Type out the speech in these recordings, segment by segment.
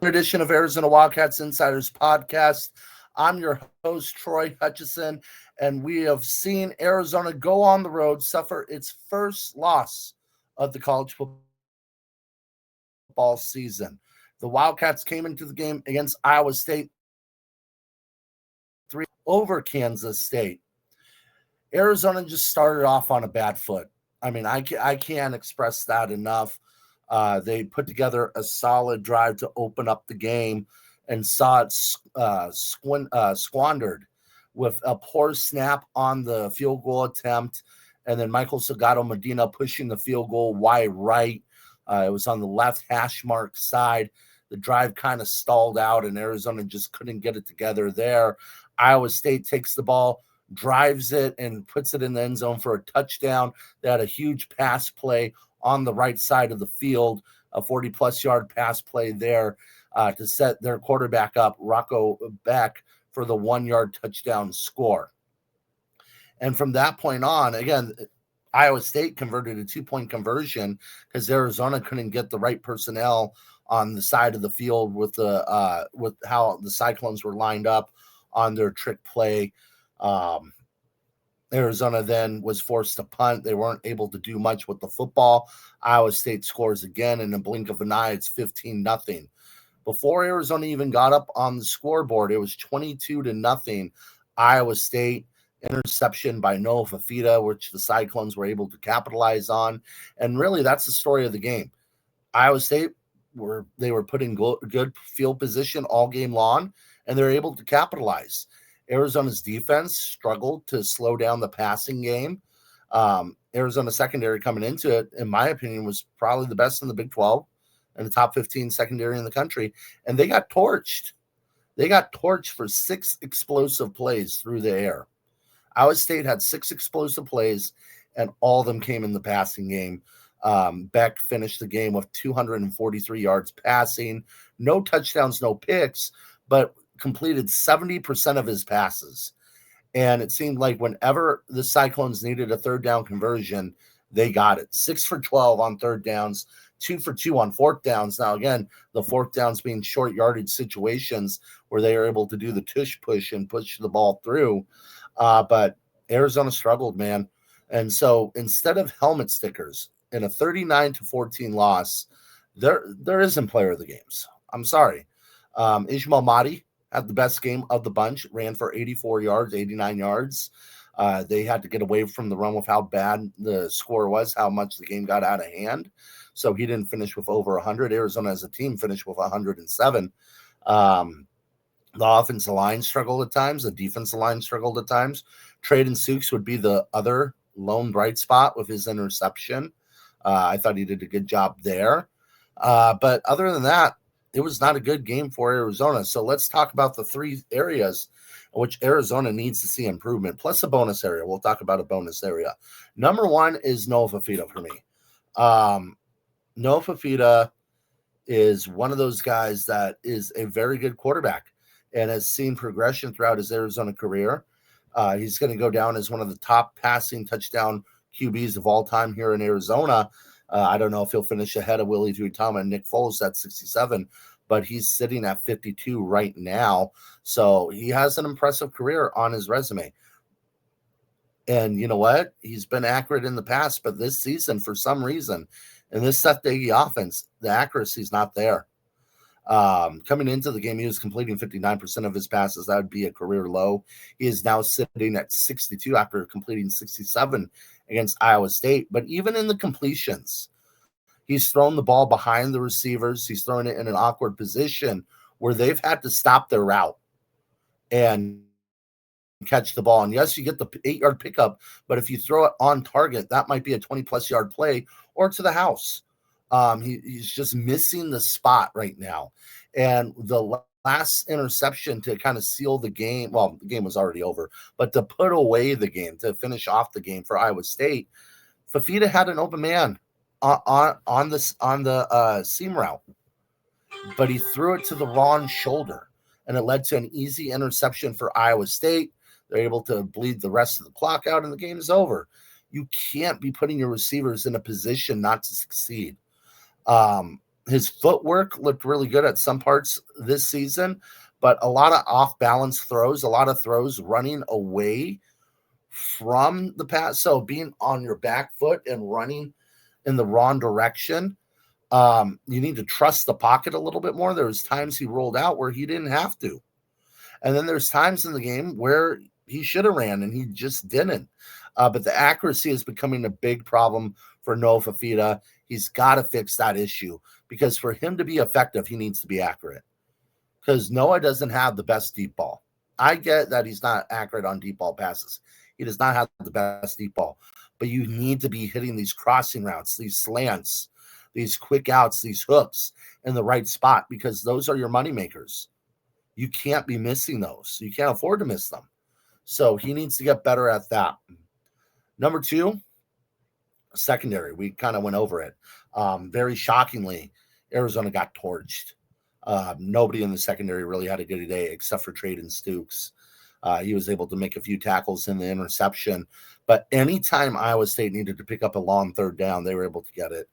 edition of Arizona Wildcats Insiders Podcast. I'm your host, Troy Hutchison, and we have seen Arizona go on the road, suffer its first loss of the college football season. The Wildcats came into the game against Iowa State 3 over Kansas State. Arizona just started off on a bad foot. I mean, I can't express that enough. They put together a solid drive to open up the game and saw it squandered with a poor snap on the field goal attempt, and then Michael Salgado Medina pushing the field goal wide right. It was on the left hash mark side. The drive kind of stalled out, and Arizona just couldn't get it together there. Iowa State takes the ball, drives it, and puts it in the end zone for a touchdown. They had a huge pass play on the right side of the field, a 40-plus yard pass play there to set their quarterback up, Rocco Beck, for the 1-yard touchdown score. And from that point on, again, Iowa State converted a 2-point conversion because Arizona couldn't get the right personnel on the side of the field with how the Cyclones were lined up on their trick play. Arizona then was forced to punt. They weren't able to do much with the football. Iowa State scores again in a blink of an eye. It's 15-0. Before Arizona even got up on the scoreboard, it was 22-0. Iowa State interception by Noah Fafita, which the Cyclones were able to capitalize on. And really, that's the story of the game. Iowa State were put in good field position all game long, and they're able to capitalize. Arizona's defense struggled to slow down the passing game. Arizona secondary coming into it, in my opinion, was probably the best in the Big 12 and the top 15 secondary in the country. And they got torched. They got torched for 6 explosive plays through the air. Iowa State had 6 explosive plays, and all of them came in the passing game. Beck finished the game with 243 yards passing, no touchdowns, no picks, but completed 70% of his passes. And it seemed like whenever the Cyclones needed a third down conversion, they got it. 6 for 12 on third downs, 2 for 2 on fourth downs. Now, again, the fourth downs being short yardage situations where they are able to do the tush push and push the ball through. But Arizona struggled, man. And so instead of helmet stickers in a 39-14 loss, there isn't player of the games. I'm sorry. Ishmael Mahdi had the best game of the bunch, ran for 84 yards, 89 yards. They had to get away from the run with how bad the score was, how much the game got out of hand. So he didn't finish with over 100. Arizona as a team finished with 107. The offensive line struggled at times. The defensive line struggled at times. Traden Sukes would be the other lone bright spot with his interception. I thought he did a good job there. But other than that, it was not a good game for Arizona. So let's talk about the 3 areas in which Arizona needs to see improvement, plus a bonus area. We'll talk about a bonus area. Number 1 is Noah Fafita for me. Noah Fafita is one of those guys that is a very good quarterback and has seen progression throughout his Arizona career. He's going to go down as one of the top passing touchdown QBs of all time here in Arizona. I don't know if he'll finish ahead of Willie Tuitama and Nick Foles at 67, but he's sitting at 52 right now. So he has an impressive career on his resume. And you know what? He's been accurate in the past, but this season, for some reason, in this Seth Doege offense, the accuracy is not there. Coming into the game, he was completing 59% of his passes. That would be a career low. He is now sitting at 62 after completing 67 against Iowa State. But even in the completions, he's thrown the ball behind the receivers. He's thrown it in an awkward position where they've had to stop their route and catch the ball. And yes, you get the 8-yard pickup, but if you throw it on target, that might be a 20-plus yard play or to the house. He's just missing the spot right now. And the last interception to kind of seal the game, well, the game was already over, but to put away the game, to finish off the game for Iowa State, Fafita had an open man on the seam route, but he threw it to the wrong shoulder, and it led to an easy interception for Iowa State. They're able to bleed the rest of the clock out, and the game is over. You can't be putting your receivers in a position not to succeed. His footwork looked really good at some parts this season, but a lot of off balance throws, a lot of throws running away from the pass. So being on your back foot and running in the wrong direction. You need to trust the pocket a little bit more. There was times he rolled out where he didn't have to. And then there's times in the game where he should have ran and he just didn't. But the accuracy is becoming a big problem for Noah Fafita. He's got to fix that issue because for him to be effective, he needs to be accurate. Because Noah doesn't have the best deep ball. I get that he's not accurate on deep ball passes. He does not have the best deep ball. But you need to be hitting these crossing routes, these slants, these quick outs, these hooks in the right spot because those are your money makers. You can't be missing those. You can't afford to miss them. So he needs to get better at that. Number 2, secondary. We kind of went over it. Very shockingly, Arizona got torched. Nobody in the secondary really had a good day except for Traden Stukes. He was able to make a few tackles in the interception. But anytime Iowa State needed to pick up a long third down, they were able to get it.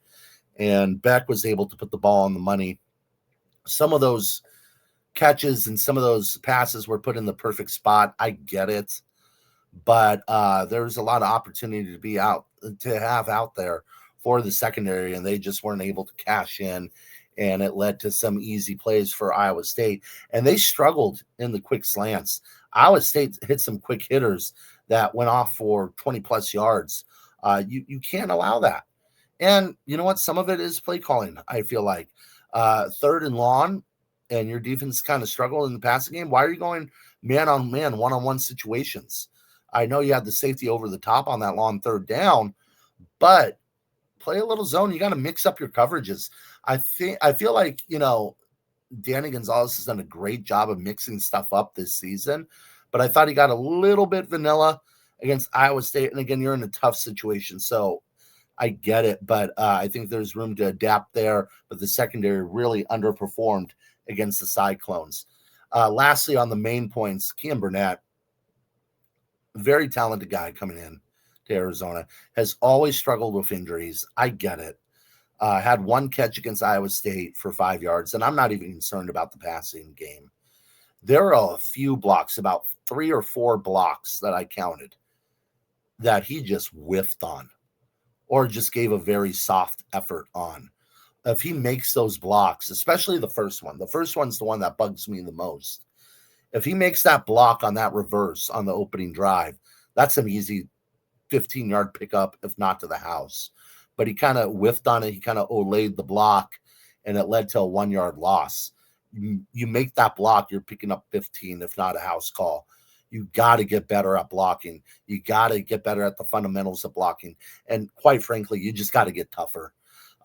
And Beck was able to put the ball on the money. Some of those catches and some of those passes were put in the perfect spot. I get it. But there's a lot of opportunity to have out there for the secondary, and they just weren't able to cash in. And it led to some easy plays for Iowa State. And they struggled in the quick slants. Iowa State hit some quick hitters that went off for 20-plus yards. You can't allow that. And you know what? Some of it is play calling, I feel like. Third and long, and your defense kind of struggled in the passing game. Why are you going man-on-man, one-on-one situations? I know you had the safety over the top on that long third down, but play a little zone. You got to mix up your coverages. I feel like, Danny Gonzalez has done a great job of mixing stuff up this season, but I thought he got a little bit vanilla against Iowa State. And again, you're in a tough situation, so I get it, but I think there's room to adapt there. But the secondary really underperformed against the Cyclones. Lastly, on the main points, Kean Burnett, very talented guy coming in to Arizona, has always struggled with injuries. I get it. Had one catch against Iowa State for 5 yards, and I'm not even concerned about the passing game. There are a few blocks, about 3 or 4 blocks that I counted, that he just whiffed on or just gave a very soft effort on. If he makes those blocks, especially the first one's the one that bugs me the most. If he makes that block on that reverse on the opening drive, that's an easy 15-yard pickup, if not to the house. But he kind of whiffed on it. He kind of olayed the block, and it led to a 1-yard loss. You make that block, you're picking up 15, if not a house call. You got to get better at blocking. You got to get better at the fundamentals of blocking. And quite frankly, you just got to get tougher.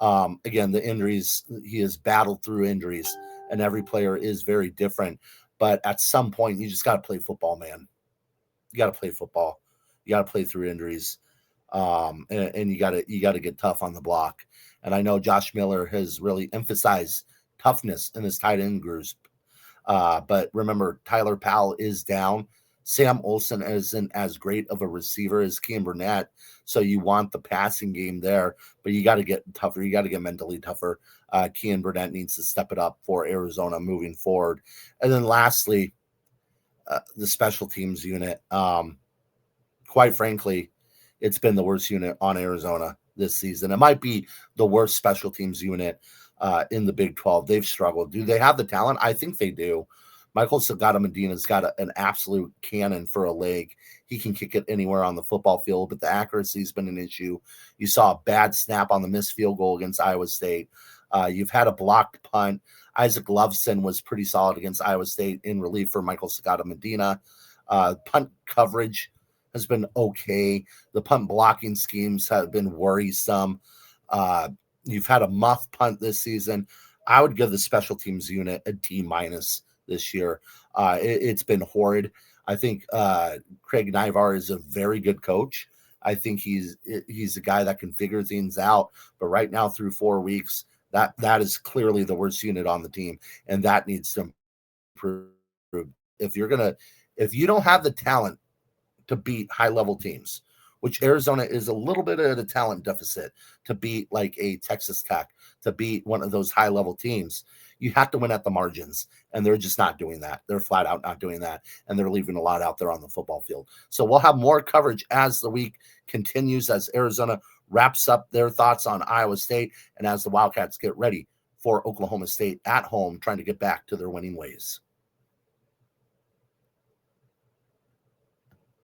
Again, the injuries, he has battled through injuries, and every player is very different. But at some point, you just got to play football, man. You got to play football. You got to play through injuries. And you got to get tough on the block. And I know Josh Miller has really emphasized toughness in his tight end group. But remember, Tyler Powell is down. Sam Olsen isn't as great of a receiver as Kean Burnett, so you want the passing game there, but you got to get tougher. You got to get mentally tougher. Kean Burnett needs to step it up for Arizona moving forward. And then lastly, the special teams unit. Quite frankly, it's been the worst unit on Arizona this season. It might be the worst special teams unit in the Big 12. They've struggled. Do they have the talent? I think they do. Michael Sagata-Medina's got an absolute cannon for a leg. He can kick it anywhere on the football field, but the accuracy has been an issue. You saw a bad snap on the missed field goal against Iowa State. You've had a blocked punt. Isaac Loveson was pretty solid against Iowa State in relief for Michael Sagata-Medina. Punt coverage has been okay. The punt blocking schemes have been worrisome. You've had a muff punt this season. I would give the special teams unit a D- this year. It's been horrid. I think Craig Naivar is a very good coach. I think he's a guy that can figure things out. But right now, through 4 weeks, that is clearly the worst unit on the team, and that needs to improve. If you don't have the talent to beat high level teams, which Arizona is a little bit at a talent deficit to beat like a Texas Tech, to beat one of those high-level teams. You have to win at the margins, and they're just not doing that. They're flat out not doing that, and they're leaving a lot out there on the football field. So we'll have more coverage as the week continues, as Arizona wraps up their thoughts on Iowa State, and as the Wildcats get ready for Oklahoma State at home, trying to get back to their winning ways.